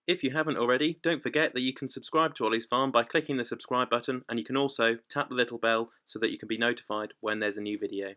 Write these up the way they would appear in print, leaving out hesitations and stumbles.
If you haven't already, don't forget that you can subscribe to Olly's Farm by clicking the subscribe button, and you can also tap the little bell so that you can be notified when there's a new video.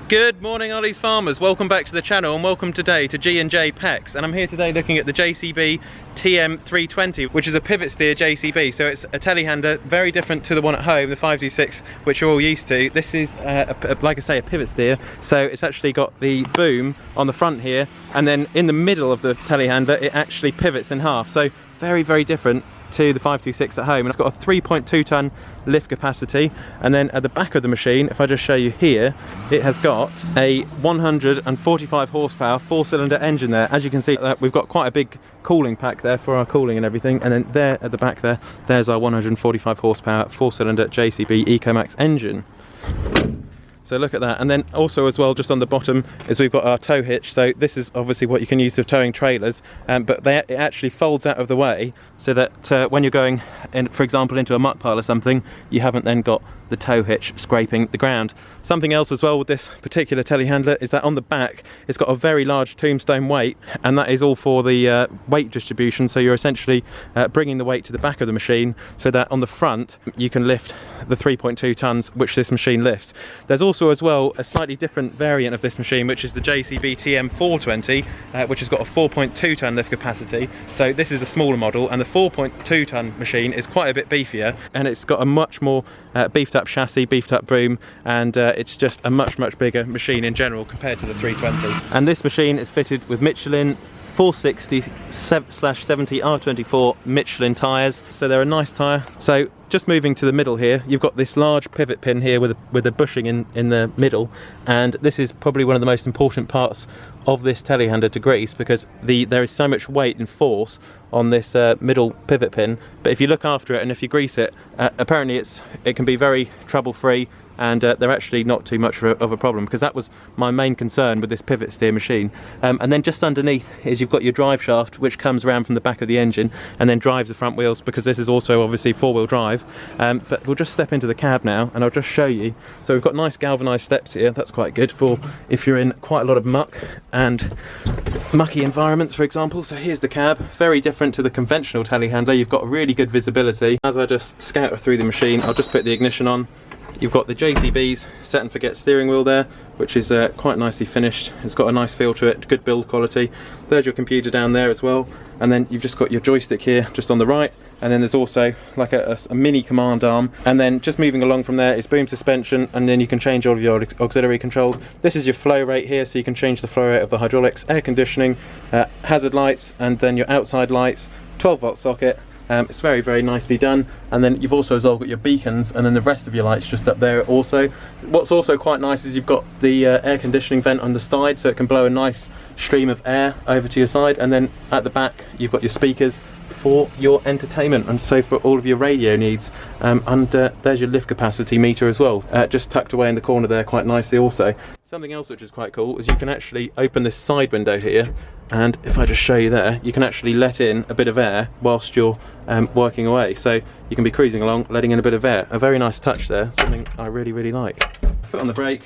Good morning, Olly's farmers. Welcome back to the channel and welcome today to G&J Pecs. And I'm here today looking at the Jcb Tm320, which is a pivot steer Jcb. So it's a telehandler, very different to the one at home, the 526, which you're all used to. This is, like I say, a pivot steer. So it's actually got the boom on the front here, and then in the middle of the telehandler, it actually pivots in half. So very, very different to the 526 at home. And it's got a 3.2 ton lift capacity, and then at the back of the machine, if I just show you here, it has got a 145 horsepower 4-cylinder engine there. As you can see, we've got quite a big cooling pack there for our cooling and everything, and then there at the back there's our 145 horsepower 4-cylinder JCB EcoMax engine. So look at that. And then also as well, just on the bottom is we've got our tow hitch. So this is obviously what you can use for towing trailers, but it actually folds out of the way so that when you're going in, for example, into a muck pile or something, you haven't then got the tow hitch scraping the ground. Something else as well with this particular telehandler is that on the back it's got a very large Tombstone Weight, and that is all for the weight distribution. So you're essentially bringing the weight to the back of the machine so that on the front you can lift the 3.2 tons which this machine lifts. There's also as well a slightly different variant of this machine, which is the Jcb Tm 420, which has got a 4.2 ton lift capacity. So this is the smaller model, and the 4.2 ton machine is quite a bit beefier, and it's got a much more beefed up chassis, beefed up boom, and it's just a much bigger machine in general compared to the 320. And this machine is fitted with Michelin 460/70 R24 Michelin tyres, so they're a nice tyre. So just moving to the middle here, you've got this large pivot pin here with a bushing in the middle, and this is probably one of the most important parts of this telehandler to grease, because there is so much weight and force on this middle pivot pin. But if you look after it and if you grease it, apparently it can be very trouble-free, and they're actually not too much of a problem, because that was my main concern with this pivot steer machine. And then just underneath is you've got your drive shaft, which comes around from the back of the engine and then drives the front wheels, because this is also obviously four-wheel drive. But we'll just step into the cab now and I'll just show you. So we've got nice galvanised steps here. That's quite good for if you're in quite a lot of muck and mucky environments, for example. So here's the cab, very different to the conventional telehandler. You've got really good visibility. As I just scout through the machine, I'll just put the ignition on. You've got the JCB's set and forget steering wheel there, which is quite nicely finished. It's got a nice feel to it, good build quality. There's your computer down there as well, and then you've just got your joystick here just on the right, and then there's also like a mini command arm, and then just moving along from there is boom suspension, and then you can change all of your auxiliary controls. This is your flow rate here, so you can change the flow rate of the hydraulics, air conditioning, hazard lights, and then your outside lights, 12-volt socket. It's very nicely done, and then you've also as well got your beacons, and then the rest of your lights just up there also. What's also quite nice is you've got the air conditioning vent on the side, so it can blow a nice stream of air over to your side, and then at the back you've got your speakers for your entertainment, and so for all of your radio needs. And there's your lift capacity meter as well, just tucked away in the corner there quite nicely also. Something else which is quite cool is you can actually open this side window here, and if I just show you there, you can actually let in a bit of air whilst you're working away. So you can be cruising along, letting in a bit of air. A very nice touch there, something I really like. Foot on the brake,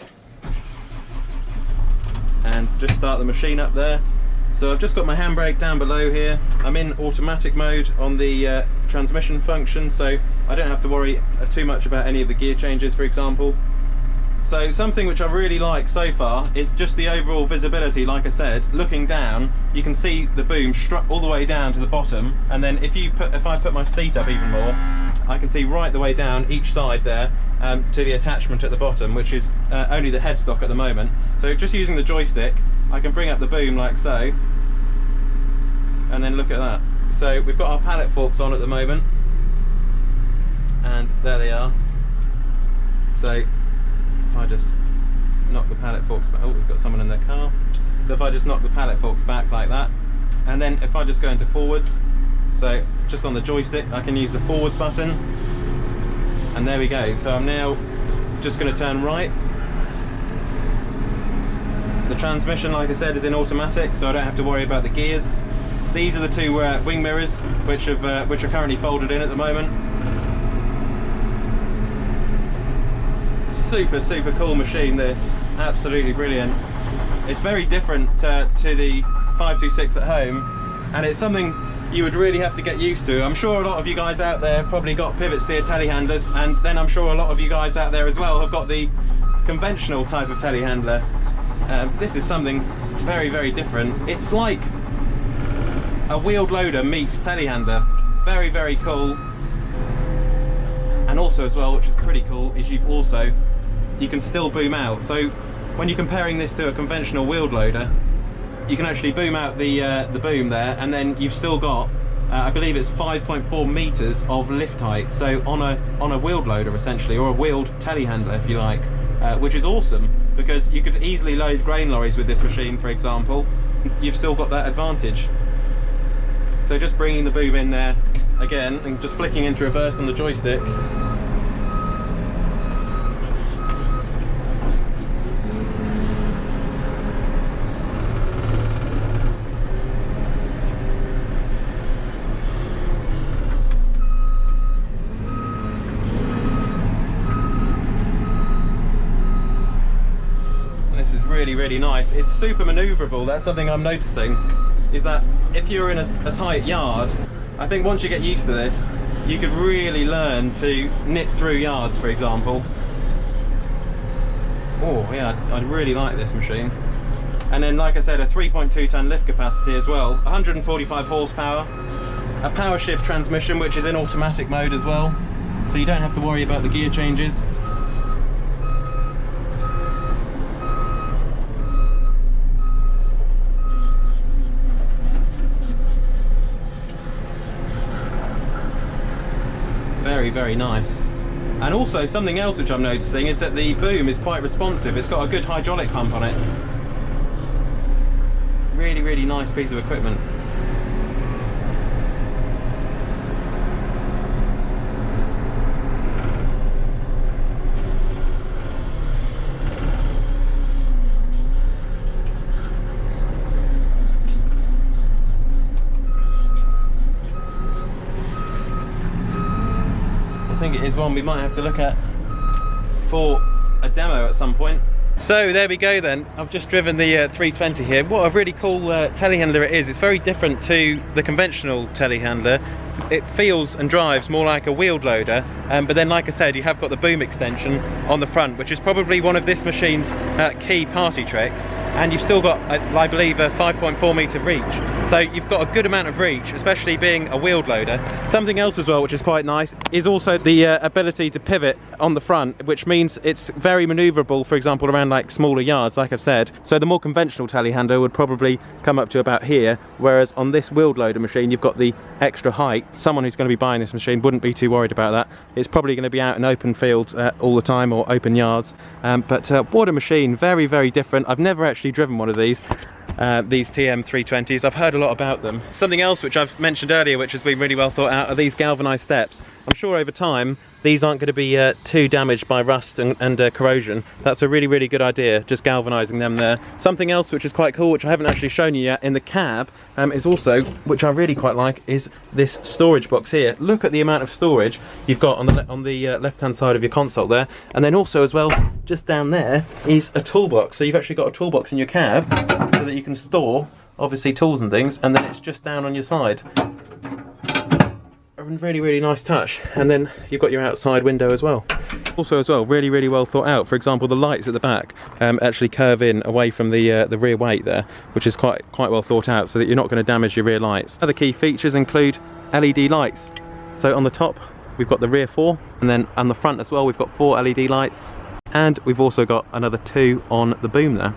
and just start the machine up there. So I've just got my handbrake down below here. I'm in automatic mode on the transmission function, so I don't have to worry too much about any of the gear changes, for example. So something which I really like so far is just the overall visibility. Like I said, looking down, you can see the boom struck all the way down to the bottom, and then if I put my seat up even more, I can see right the way down each side there to the attachment at the bottom, which is only the headstock at the moment. So just using the joystick, I can bring up the boom like so, and then look at that. So we've got our pallet forks on at the moment, and there they are. So if I just knock the pallet forks back, oh, we've got someone in their car. So if I just knock the pallet forks back like that, and then if I just go into forwards, so just on the joystick I can use the forwards button, and there we go. So I'm now just going to turn right. The transmission, like I said, is in automatic, so I don't have to worry about the gears. These are the two wing mirrors which are currently folded in at the moment. Super cool machine, this. Absolutely brilliant. It's very different to the 526 at home, and it's something you would really have to get used to. I'm sure a lot of you guys out there have probably got pivot steer telehandlers, and then I'm sure a lot of you guys out there as well have got the conventional type of telehandler. This is something very, very different. It's like a wheeled loader meets telehandler. Very, very cool. And also as well, which is pretty cool, is you can still boom out. So when you're comparing this to a conventional wheeled loader, you can actually boom out the boom there, and then you've still got, I believe it's 5.4 meters of lift height. So on a wheeled loader essentially, or a wheeled telehandler if you like, which is awesome because you could easily load grain lorries with this machine, for example. You've still got that advantage. So just bringing the boom in there again and just flicking into reverse on the joystick. Really nice. It's super maneuverable. That's something I'm noticing, is that if you're in a tight yard, I think once you get used to this, you could really learn to knit through yards, for example. Oh yeah, I'd really like this machine. And then, like I said, a 3.2 ton lift capacity as well, 145 horsepower, a power shift transmission which is in automatic mode as well, so you don't have to worry about the gear changes. Very, very nice. And also something else which I'm noticing is that the boom is quite responsive. It's got a good hydraulic pump on it. Really, really nice piece of equipment. I think it is one we might have to look at for a demo at some point. So there we go then. I've just driven the 320 here. What a really cool telehandler it is. It's very different to the conventional telehandler. It feels and drives more like a wheeled loader, but then, like I said, you have got the boom extension on the front, which is probably one of this machine's key party tricks. And you've still got, I believe, a 5.4 meter reach. So you've got a good amount of reach, especially being a wheeled loader. Something else as well, which is quite nice, is also the ability to pivot on the front, which means it's very maneuverable, for example, around like smaller yards, like I've said. So the more conventional telehandler would probably come up to about here, whereas on this wheeled loader machine, you've got the extra height. Someone who's going to be buying this machine wouldn't be too worried about that. It's probably going to be out in open fields all the time, or open yards. But what a machine, very, very different. I've never actually driven one of these TM320s. I've heard a lot about them. Something else which I've mentioned earlier, which has been really well thought out, are these galvanized steps. I'm sure over time these aren't going to be too damaged by rust and corrosion. That's a really, really good idea, just galvanizing them there. Something else which is quite cool, which I haven't actually shown you yet in the cab, is also, which I really quite like, is this storage box here. Look at the amount of storage you've got on the left hand side of your console there. And then also as well, just down there is a toolbox. So you've actually got a toolbox in your cab so that you can store obviously tools and things, and then it's just down on your side. A really, really nice touch. And then you've got your outside window as well. Also as well, really, really well thought out. For example, the lights at the back actually curve in away from the rear weight there, which is quite well thought out, so that you're not going to damage your rear lights. Other key features include LED lights. So on the top we've got the rear 4, and then on the front as well we've got 4 LED lights, and we've also got another 2 on the boom there.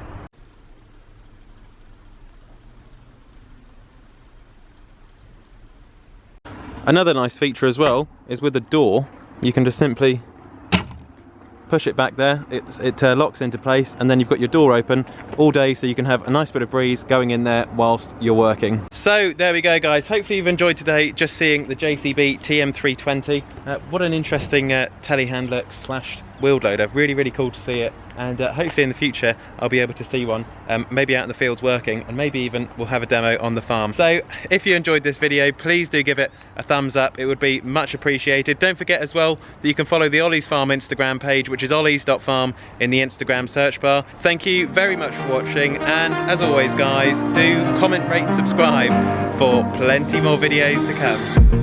Another nice feature as well is with the door, you can just simply push it back there, it locks into place, and then you've got your door open all day, so you can have a nice bit of breeze going in there whilst you're working. So there we go guys, hopefully you've enjoyed today just seeing the JCB Tm320. What an interesting telehandler slash wheeled loader. Really cool to see it, and hopefully in the future I'll be able to see one, maybe out in the fields working, and maybe even we'll have a demo on the farm. So if you enjoyed this video, please do give it a thumbs up, it would be much appreciated. Don't forget as well that you can follow the Olly's Farm Instagram page, which is ollys.farm in the Instagram search bar. Thank you very much for watching, and as always guys, do comment, rate, subscribe for plenty more videos to come.